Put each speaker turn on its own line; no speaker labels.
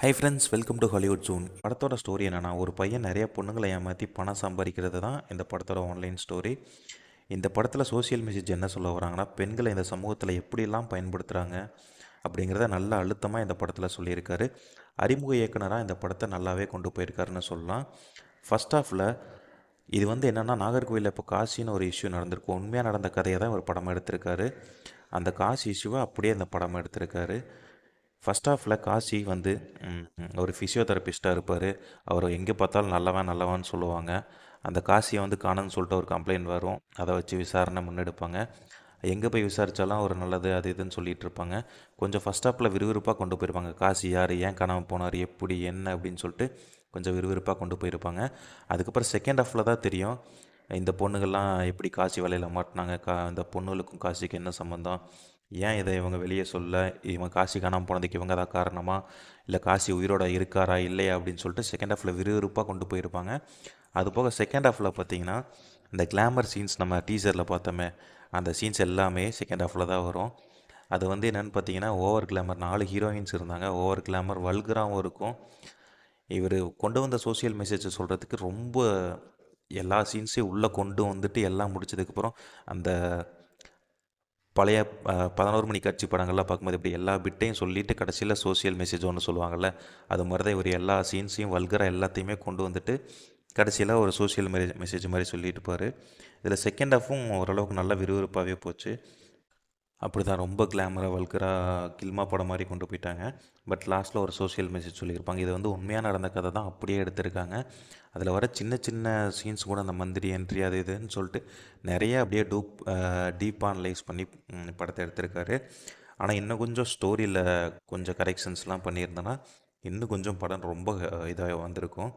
Hi friends, welcome to Hollywood June. படத்தோட story என்னென்னா, ஒரு பையன் நிறைய பொண்ணுங்களை ஏமாற்றி பணம் சம்பாதிக்கிறது தான் இந்த படத்தோட ஆன்லைன் ஸ்டோரி. இந்த படத்தில் சோஷியல் மெசேஜ் என்ன சொல்ல வராங்கன்னா, பெண்களை இந்த சமூகத்தில் எப்படிலாம் பயன்படுத்துகிறாங்க அப்படிங்கிறத நல்ல அழுத்தமாக இந்த படத்தில் சொல்லியிருக்காரு. அறிமுக இயக்குனராக இந்த படத்தை நல்லாவே கொண்டு போயிருக்காருன்னு சொல்லலாம். ஃபர்ஸ்ட் ஹாஃபில் இது என்னென்னா, நாகர்கோவிலில் இப்போ காசின்னு ஒரு இஷ்யூ நடந்திருக்கும். உண்மையாக நடந்த கதையை தான் ஒரு படமாக எடுத்திருக்காரு. அந்த காசி இஷ்யூவை அப்படியே இந்த படமாக எடுத்திருக்காரு. ஃபர்ஸ்ட் ஹாஃபில் காசி ஒரு ஃபிசியோதெரபிஸ்ட்டாக இருப்பார். அவர் எங்கே பார்த்தாலும் நல்லவன் நல்லவன்னு சொல்லுவாங்க. அந்த காசியை காணுன்னு சொல்லிட்டு ஒரு கம்ப்ளைண்ட் வரும். அதை வச்சு விசாரணை முன்னெடுப்பாங்க. எங்கே போய் விசாரித்தாலும் அவர் நல்லது அது இதுன்னு சொல்லிகிட்டு இருப்பாங்க. கொஞ்சம் ஃபர்ஸ்ட் ஹாஃபில் விறுவிறுப்பாக கொண்டு போயிருப்பாங்க. காசி யார், ஏன் காணாமல் போனார், எப்படி என்ன அப்படின்னு சொல்லிட்டு கொஞ்சம் விறுவிறுப்பாக கொண்டு போயிருப்பாங்க. அதுக்கப்புறம் செகண்ட் ஹாஃபில் தான் தெரியும் இந்த பொண்ணுங்கள்லாம் எப்படி காசி வலையில் மாட்டினாங்க, இந்த பொண்ணுகளுக்கும் காசிக்கு என்ன சம்மந்தம், ஏன் இதை இவங்க வெளியே சொல்ல, இவன் காசி காணாமல் போனதுக்கு இவங்க தான் காரணமா, இல்லை காசி உயிரோட இருக்காரா இல்லையா அப்படின்னு சொல்லிட்டு செகண்ட் ஹாஃபில் விறுவிறுப்பாக கொண்டு போயிருப்பாங்க. அது போக செகண்ட் ஹாஃபில் பார்த்தீங்கன்னா, இந்த கிளாமர் சீன்ஸ் நம்ம டீசரில் பார்த்தோமே, அந்த சீன்ஸ் எல்லாமே செகண்ட் ஹாஃபில் தான் வரும். அது என்னென்னு பார்த்தீங்கன்னா, ஓவர் கிளாமர் 4 ஹீரோயின்ஸ் இருந்தாங்க. ஓவர் கிளாமர் வல்கராகவும் இருக்கும். இவர் கொண்டு வந்த சோஷியல் மெசேஜை சொல்கிறதுக்கு ரொம்ப எல்லா சீன்ஸையும் உள்ளே கொண்டு வந்துட்டு எல்லாம் முடிச்சதுக்கப்புறம் அந்த பழைய 11 மணி காட்சி படங்கள்லாம் பார்க்கும்போது இப்படி எல்லா பிட்டையும் சொல்லிவிட்டு கடைசியில் சோஷியல் மெசேஜ் ஒன்று சொல்லுவாங்கள்ல, அது மாதிரி தான் இவர் எல்லா சீன்ஸையும் வல்கராக எல்லாத்தையுமே கொண்டு வந்துட்டு கடைசியில் ஒரு சோஷியல் மெசேஜ் மாதிரி சொல்லிட்டு இருப்பார். இதில் செகண்ட் ஹாஃபும் ஓரளவுக்கு நல்ல விறுவிறுப்பாகவே போச்சு. அப்படி தான் ரொம்ப கிளாமராக வல்கராக கில்மா படம் மாதிரி கொண்டு போயிட்டாங்க. பட் லாஸ்ட்டில் ஒரு சோஷியல் மெசேஜ் சொல்லியிருப்பாங்க. இது உண்மையாக நடந்த கதை தான் அப்படியே எடுத்திருக்காங்க. அதில் வர சின்ன சின்ன சீன்ஸ் கூட அந்த மந்திரி என்ட்ரி அது இதுன்னு சொல்லிட்டு நிறைய அப்படியே டீப்பாக அனலைஸ் பண்ணி படத்தை எடுத்திருக்காரு. ஆனால் இன்னும் கொஞ்சம் ஸ்டோரியில் கொஞ்சம் கரெக்ஷன்ஸ்லாம் பண்ணியிருந்தேன்னா இன்னும் கொஞ்சம் படம் ரொம்ப இதாக வந்திருக்கும்.